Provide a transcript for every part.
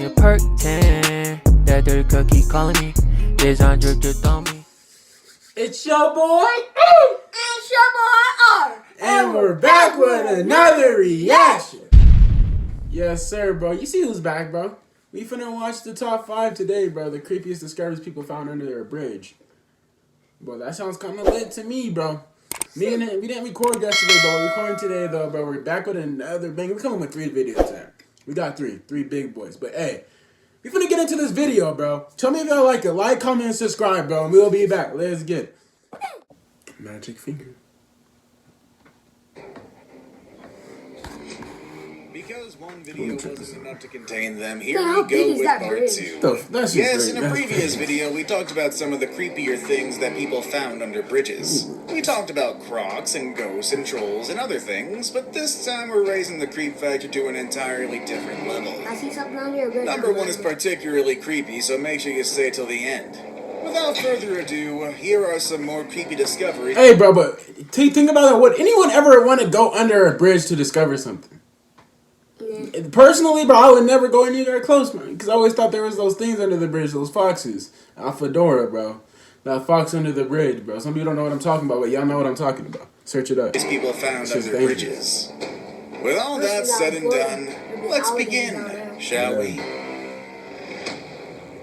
A perk 10, that dirty cookie calling me. This on drip just on me. It's your boy, It's your boy R. and we're back with another reaction. Yes, sir, bro. You see who's back, bro? We finna watch the top 5 today, bro. The creepiest discoveries people found under a bridge. Bro, that sounds kind of lit to me, bro. We didn't record yesterday, but we're recording today, though, bro. We're back with another bang. We're coming with 3 videos today. We got 3 big boys. But hey, we finna get into this video, bro. Tell me if y'all like it. Like, comment, and subscribe, bro. And we'll be back. Let's get it. Magic finger. Because one video wasn't enough to contain them, here we go with part 2. Yes, in a previous video, we talked about some of the creepier things that people found under bridges. We talked about crocs and ghosts and trolls and other things, but this time we're raising the creep factor to an entirely different level. I see something on here. Number 1 is particularly creepy, so make sure you stay till the end. Without further ado, here are some more creepy discoveries. Hey, bro, but think about it. Would anyone ever want to go under a bridge to discover something? Personally, bro, I would never go anywhere close, man, because I always thought there was those things under the bridge, those foxes. Fedora, bro. That fox under the bridge, bro. Some people don't know what I'm talking about, but y'all know what I'm talking about. Search it up. These people found under bridges. With all that said and done, let's begin, shall we?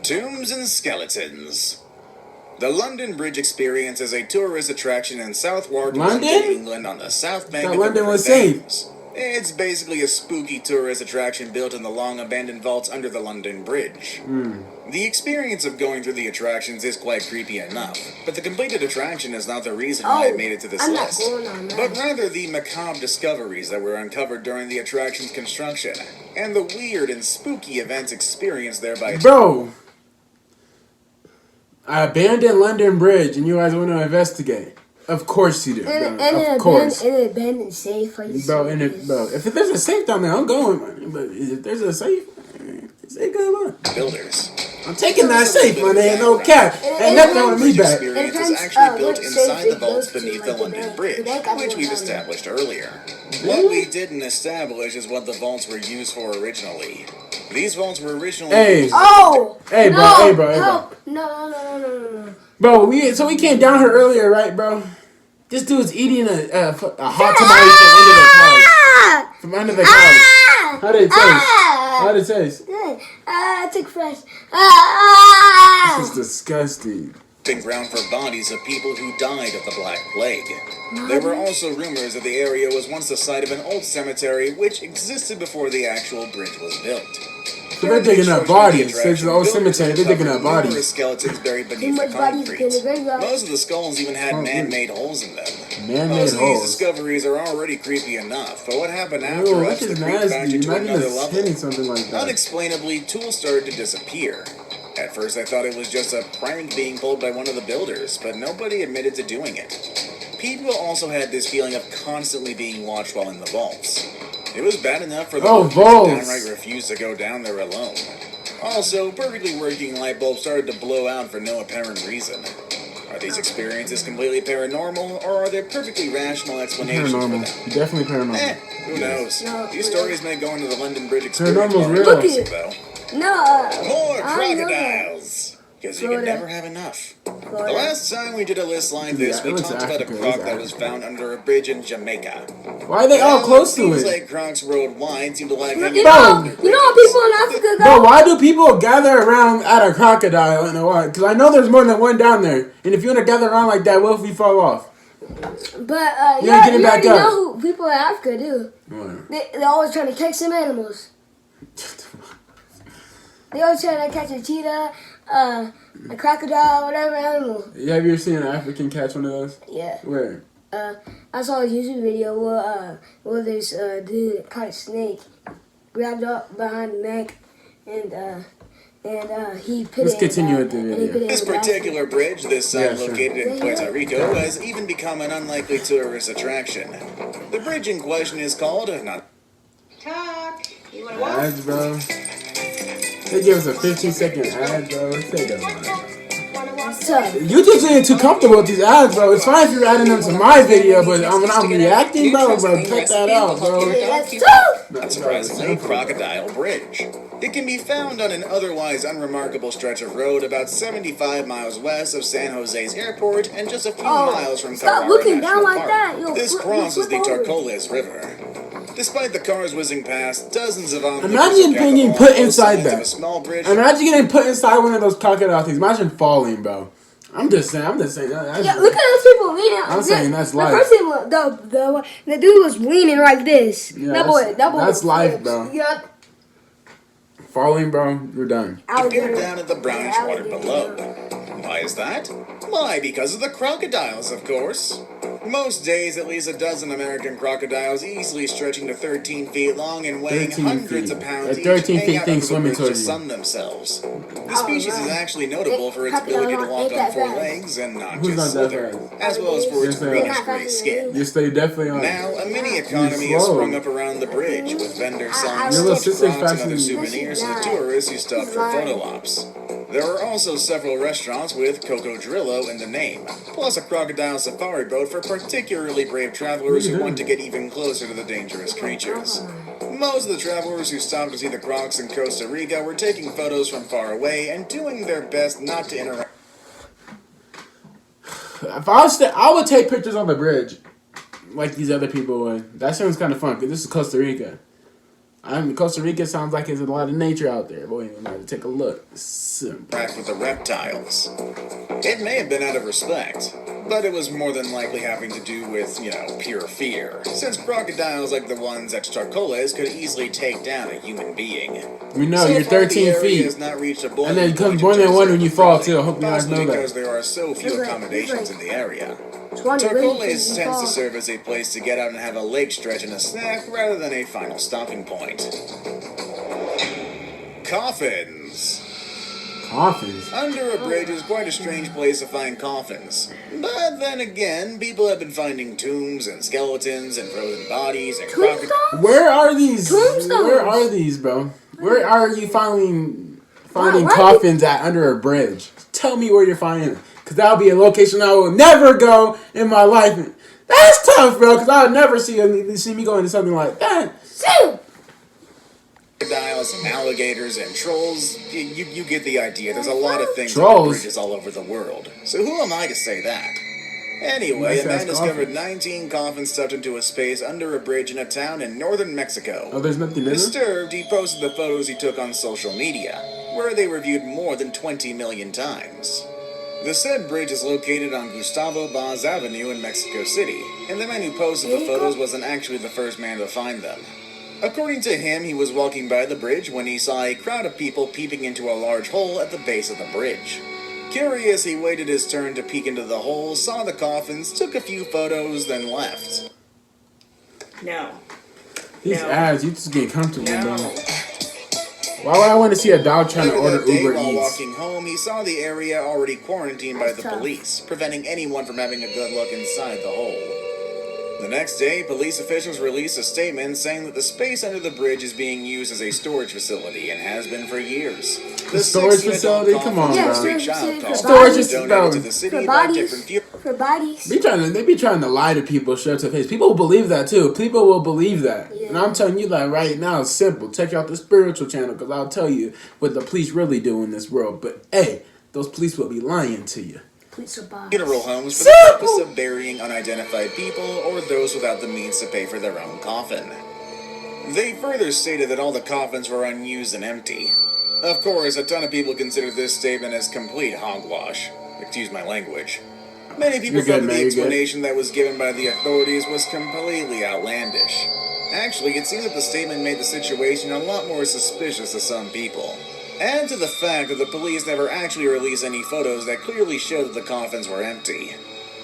Tombs and skeletons. The London Bridge Experience is a tourist attraction in Southwark, London, England, on the south bank of the London River was safe. Thames. It's basically a spooky tourist attraction built in the long abandoned vaults under the London Bridge. The experience of going through the attractions is quite creepy enough, but the completed attraction is not the reason why it made it to this list, but rather the macabre discoveries that were uncovered during the attraction's construction, and the weird and spooky events experienced there by... Bro, I abandoned London Bridge, and you guys want to investigate. Of course you do, bro. Of course. In an abandoned safe. Like bro, if there's a safe down there, I'm going, man. But if there's a safe, say good luck. Builders. I'm taking that safe, my name, no cap. Ain't nothing on me back. The experience is actually built inside the vaults beneath the London Bridge, which we've established earlier. What we didn't establish is what the vaults were used for originally. These vaults were originally used... Hey, bro. No. Bro, we came down here earlier, right, bro? This dude's eating a hot tamale from under the couch. How did it taste? How did it taste? Good. It took fresh. This is disgusting. Ground for bodies of people who died of the Black Plague. There were also rumors that the area was once the site of an old cemetery which existed before the actual bridge was built. So they're digging up bodies. It's an old cemetery. They're digging up bodies. Skeletons buried beneath the concrete. Most of the skulls even had man-made holes in them. Most of these discoveries are already creepy enough, but what happened after ups the creep factor to another level. Something like that. Unexplainably, tools started to disappear. At first I thought it was just a prank being pulled by one of the builders, but nobody admitted to doing it. People also had this feeling of constantly being watched while in the vaults. It was bad enough for the workers to downright refuse to go down there alone. Also, perfectly working light bulbs started to blow out for no apparent reason. Are these experiences completely paranormal, or are there perfectly rational explanations for them? Definitely paranormal. Who knows? These stories may go into the London Bridge Experience though. More crocodiles! Because you can never have enough. The last time we did a list like this, we talked about a croc that was found under a bridge in Jamaica. Why are they all close to it? Seems like crocs worldwide seem to like... You know how people in Africa go? Bro, why do people gather around at a crocodile in the wild? Because I know there's more than one down there. And if you want to gather around like that, what if we fall off? But, you already know who people in Africa do. They're always trying to catch some animals. They always trying to catch a cheetah, a crocodile, whatever animal. Have you ever seen an African catch one of those? Yeah. Where? I saw a YouTube video where this dude caught a snake, grabbed up behind the neck, and he put Let's continue with the video. This particular bridge, this site located in Puerto Rico, has even become an unlikely tourist attraction. The bridge in question is called... Talk. You want to walk? Ads, bro. They give us a 15-second ad, bro. Say that, YouTube's getting too comfortable with these ads, bro. It's fine if you're adding them to my video, but when I'm reacting, bro, cut that out, bro. Let's go! Unsurprisingly, Crocodile Bridge. It can be found on an otherwise unremarkable stretch of road about 75 miles west of San Jose's airport and just a few miles from stop Colorado looking National down like Park. that. You'll This you'll crosses the flip over. Tarcoles River. Despite the cars whizzing past, dozens of onlookers Imagine have being gathered put along both inside sides of that. a small bridge. Imagine getting put inside one of those crocodile things. Imagine falling, bro. I'm just saying. That's, Yeah, look at those people leaning. I'm saying that's the life. person, the dude was leaning like this. Yeah, that boy that's life, flips. bro. Yep. Falling, bro. You're done. Appear down at the brownish water below. Why is that? Why, because of the crocodiles, of course. Most days, at least a dozen American crocodiles, easily stretching to 13 feet long and weighing 13 hundreds feet. of pounds A each, 13 hang feet out thing over the swimming bridge to towards you. sun themselves. The species is actually notable for its ability to walk on four legs and not Who's just not that slither, fast? as well as for its Yes, sir. greenish-gray skin. You stay definitely on. Now, a mini economy has slow. sprung up around the bridge, with vendors selling Your little stuffed sister's frogs and faster other than you. souvenirs to the tourists who stop for photo ops. There are also several restaurants with Cocodrillo in the name, plus a crocodile safari boat for particularly brave travelers who want to get even closer to the dangerous creatures. Most of the travelers who stopped to see the crocs in Costa Rica were taking photos from far away and doing their best not to interact. If I was, I would take pictures on the bridge, like these other people would. That sounds kind of fun because this is Costa Rica. Costa Rica sounds like there's a lot of nature out there. Boy, you might take a look. Simple. With the reptiles. It may have been out of respect, but it was more than likely having to do with, pure fear, since crocodiles like the ones at Tarcoles could easily take down a human being. We know So you're far, the 13 area feet, has not reached a and then it boiling comes point more in than terms one of when you fall flooding, too. I hope you guys possibly know because that. there are so few That's right, accommodations that's in the area. It's one of the Tarcoles reasons you tends to fall. serve as a place to get out and have a lake stretch and a snack rather than a final stopping point. Coffins. Coffins. Under a bridge is quite a strange place to find coffins. But then again, people have been finding tombs and skeletons and frozen bodies and crocodiles. Tombstones? Where are these? Tombstones. Where are these, bro? Where are you finding Why- coffins at under a bridge? Tell me where you're finding them, cause that'll be a location I will never go in my life. That's tough, bro, cause I'll never see me going to something like that. Shoot! Crocodiles and alligators and trolls. You get the idea. There's a lot of things Trolls? on bridges all over the world. So who am I to say that? Anyway, Nice a man ass discovered coffin. 19 coffins stuffed into a space under a bridge in a town in northern Mexico. Oh, there's nothing in them? Disturbed, he posted the photos he took on social media, where they were viewed more than 20 million times. The said bridge is located on Gustavo Baz Avenue in Mexico City, and the man who posted the photos wasn't actually the first man to find them. According to him, he was walking by the bridge when he saw a crowd of people peeping into a large hole at the base of the bridge. Curious, he waited his turn to peek into the hole, saw the coffins, took a few photos, then left. No. These No. ads, you just get comfortable, No. bro. Why would I want to see a dog trying to Later order that day, Uber while Eats? walking home, he saw the area already quarantined by the Tough. police, preventing anyone from having a good look inside the hole. The next day, police officials released a statement saying that the space under the bridge is being used as a storage facility and has been for years. The storage 16 facility? adult Come on, coffins bro. and three Yeah, child storage coffins Storage were is- donated bro. to the city For by bodies? different few. For bodies. They be trying to lie to people straight to the face. People will believe that too. People will believe that. Yeah. And I'm telling you, like right now, it's simple. Check out the spiritual channel, because I'll tell you what the police really do in this world. But hey, those police will be lying to you. Please for bodies. Funeral homes for the purpose of burying unidentified people or those without the means to pay for their own coffin. They further stated that all the coffins were unused and empty. Of course, a ton of people consider this statement as complete hogwash. Excuse my language. Many people You're good, thought that man, the you're good. explanation that was given by the authorities was completely outlandish. Actually, it seems that the statement made the situation a lot more suspicious to some people. Add to the fact that the police never actually released any photos that clearly showed that the coffins were empty.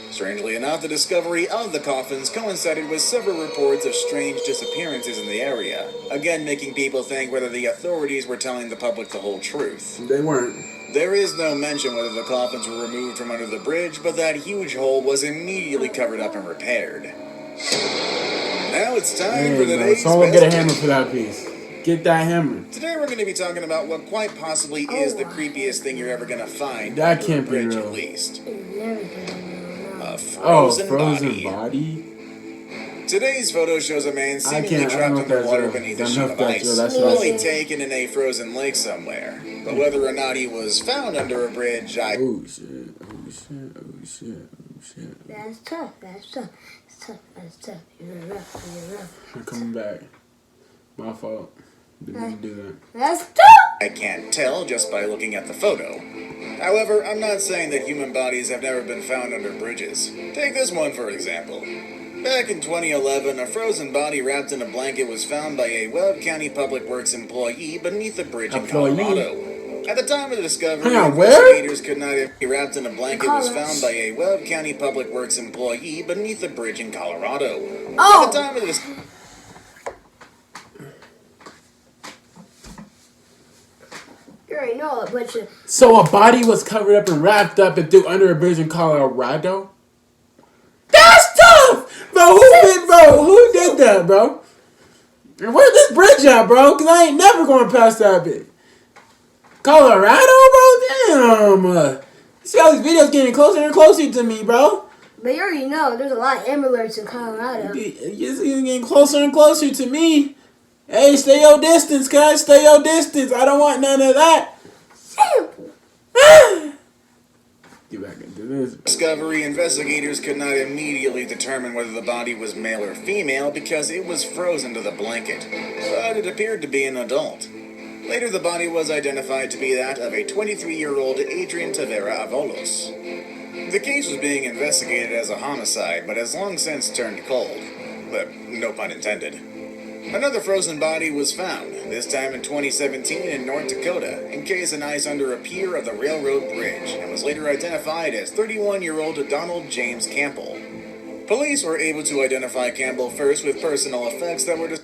Strangely enough, the discovery of the coffins coincided with several reports of strange disappearances in the area, again making people think whether the authorities were telling the public the whole truth. They weren't. There is no mention whether the coffins were removed from under the bridge, but that huge hole was immediately covered up and repaired. Now it's time Hey, for bro, today's someone best get a hammer piece. for that piece. Get that hammer. Today we're going to be talking about what quite possibly is the creepiest thing you're ever going to find That under can't a be bridge real. at least. Never gonna know. A Oh, frozen, frozen body. body. Today's photo shows a man seemingly I don't trapped know in if the that's water real. beneath a Don't sheet know of if that's ice, real. That's probably not- taken in a frozen lake somewhere. But whether or not he was found under a bridge, Oh shit! Oh shit! Oh shit! Oh shit! That's tough. That's tough. That's tough. That's tough. You're rough. You're rough. I'm coming back. My fault. Didn't mean to do that. That's tough. I can't tell just by looking at the photo. However, I'm not saying that human bodies have never been found under bridges. Take this one for example. Back in 2011, a frozen body wrapped in a blanket was found by a Webb County Public Works employee beneath a bridge in Employee? Colorado. At the time of the discovery, Hang on, where? investigators could not have been wrapped in a blanket was Colorado. found by a Webb County Public Works employee beneath a bridge in Colorado. Oh. At the time of the discovery, You already know a bunch of. So a body was covered up and wrapped up and threw under a bridge in Colorado. That's tough, bro. Who did that, bro? And where's this bridge at, bro? Cause I ain't never going past that bit. Colorado, bro. Damn. See how these videos getting closer and closer to me, bro. But you already know there's a lot of Amber Alerts in Colorado. You're getting closer and closer to me. Hey, stay your distance, guys. Stay your distance. I don't want none of that. Sample. Get back into this. discovery, investigators could not immediately determine whether the body was male or female because it was frozen to the blanket, but it appeared to be an adult. Later, the body was identified to be that of a 23-year-old Adrian Tavera Avalos. The case was being investigated as a homicide, but has long since turned cold. But no pun intended. Another frozen body was found, this time in 2017 in North Dakota, encased in ice under a pier of the railroad bridge, and was later identified as 31-year-old Donald James Campbell. Police were able to identify Campbell first with personal effects that were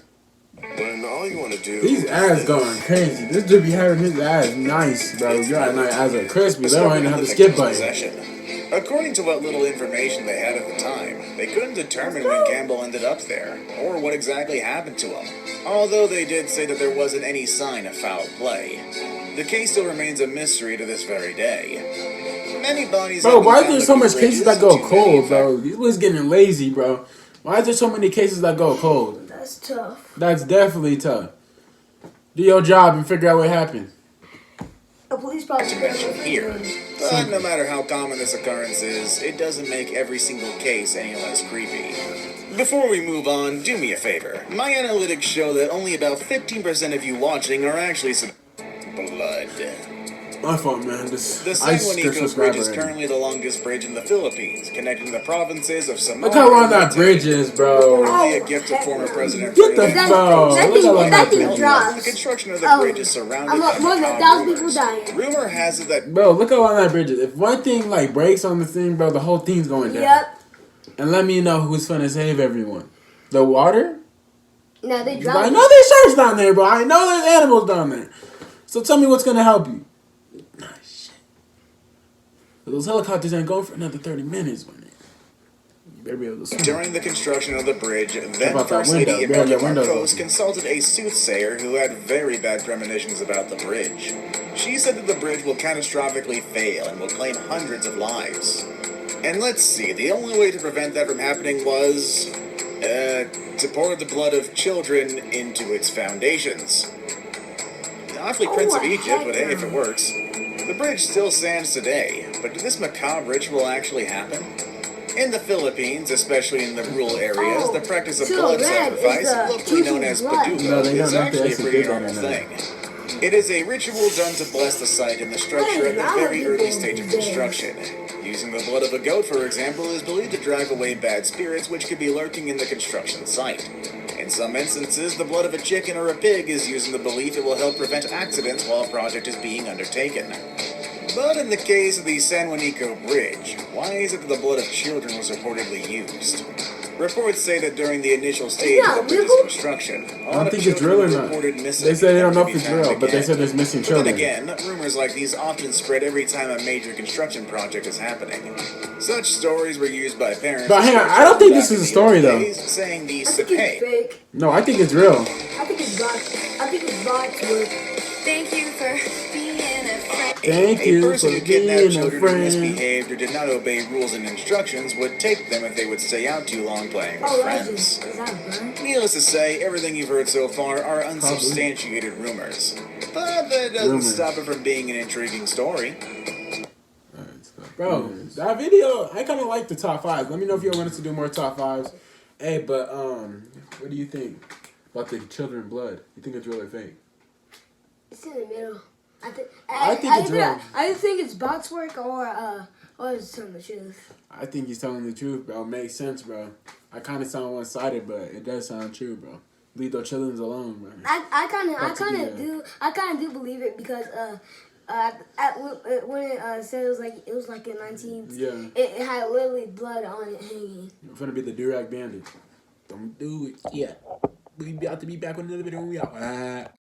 when all you want to do These ads going crazy. This dude be having his ass nice, bro. Your ass are crispy. They don't even have the skip button. According to what little information they had at the time, they couldn't determine when Campbell ended up there, or what exactly happened to him. Although they did say that there wasn't any sign of foul play. The case still remains a mystery to this very day. Many bodies Bro, have been why is found there so under much cases bridges that go too many cold, in bro? These was getting lazy, bro. Why is there so many cases that go cold? That's tough. That's definitely tough. Do your job and figure out what happened. A police probably to mention here. But no matter how common this occurrence is, it doesn't make every single case any less creepy. Before we move on, do me a favor. My analytics show that only about 15% of you watching are actually blood. My fault, man. This The ice San Juanico just Bridge is grabbing. currently the longest bridge in the Philippines, connecting the provinces of Samoa Look how long and that Leyte. bridge is, bro. Only a gift of former President Get the Ferdinand bro. that Look how long thing that bridge dropped. The is. construction of the bridge is surrounded I'm by more than macabre 1,000 people rumors. dying. Rumor has it that Bro, look how long that bridge is. If one thing like breaks on the thing, bro, the whole thing's going down. Yep. And let me know who's gonna save everyone. The water? No, they I dropped. know there's sharks down there, bro. I know there's animals down there. So tell me what's gonna help you. Nah, shit. Those helicopters ain't going for another 30 minutes, man. You better be able to swim. during the construction of the bridge, then about that First window? Lady Yeah, Imelda your window's Marcos open. consulted a soothsayer who had very bad premonitions about the bridge. She said that the bridge will catastrophically fail and will claim hundreds of lives. And let's see, the only way to prevent that from happening was to pour the blood of children into its foundations. Awfully Prince of Egypt, but hey, if it works. The bridge still stands today, but did this macabre ritual actually happen? In the Philippines, especially in the rural areas, the practice of blood sacrifice, locally known as padugo, No, they is don't have to actually a pretty execute that normal in there. thing. It is a ritual done to bless the site and the structure at the very early stage of construction. Using the blood of a goat, for example, is believed to drive away bad spirits which could be lurking in the construction site. In some instances, the blood of a chicken or a pig is used in the belief it will help prevent accidents while a project is being undertaken. But in the case of the San Juanico Bridge, why is it that the blood of children was reportedly used? Reports say that during the initial stage of the bridge's construction, I don't think it's real or not. reported missing. They say they don't know if and it's to be found real, but they again. said there's missing But then children. again, rumors like these often spread every time a major construction project is happening. Such stories were used by parents. But hang on, I don't think this is a story, though. Saying I these, think it's hey, fake. No, I think it's real. I think it's bots. I think it's bots with. Thank you for being a friend. Thank A you person for who kidnapped being a children who friend. misbehaved or did not obey rules and instructions would take them if they would stay out too long playing with Oh, friends. legend. Is that a bird? Needless to say, everything you've heard so far are unsubstantiated rumors. But that doesn't stop it from being an intriguing story. Bro, that video, I kind of like the top 5. Let me know if you want us to do more top 5s. Hey, but what do you think about the children blood? You think it's real or fake? It's in the middle. I think it's real. I think it's box work or it's telling the truth. I think he's telling the truth, bro. Makes sense, bro. I kind of sound one-sided, but it does sound true, bro. Leave those children alone, bro. I kind of do believe it because when it said it was like in 19, it had literally blood on it hanging. I'm finna be the Durag Bandit. Don't do it. Yeah. We about to be back with another video when we out.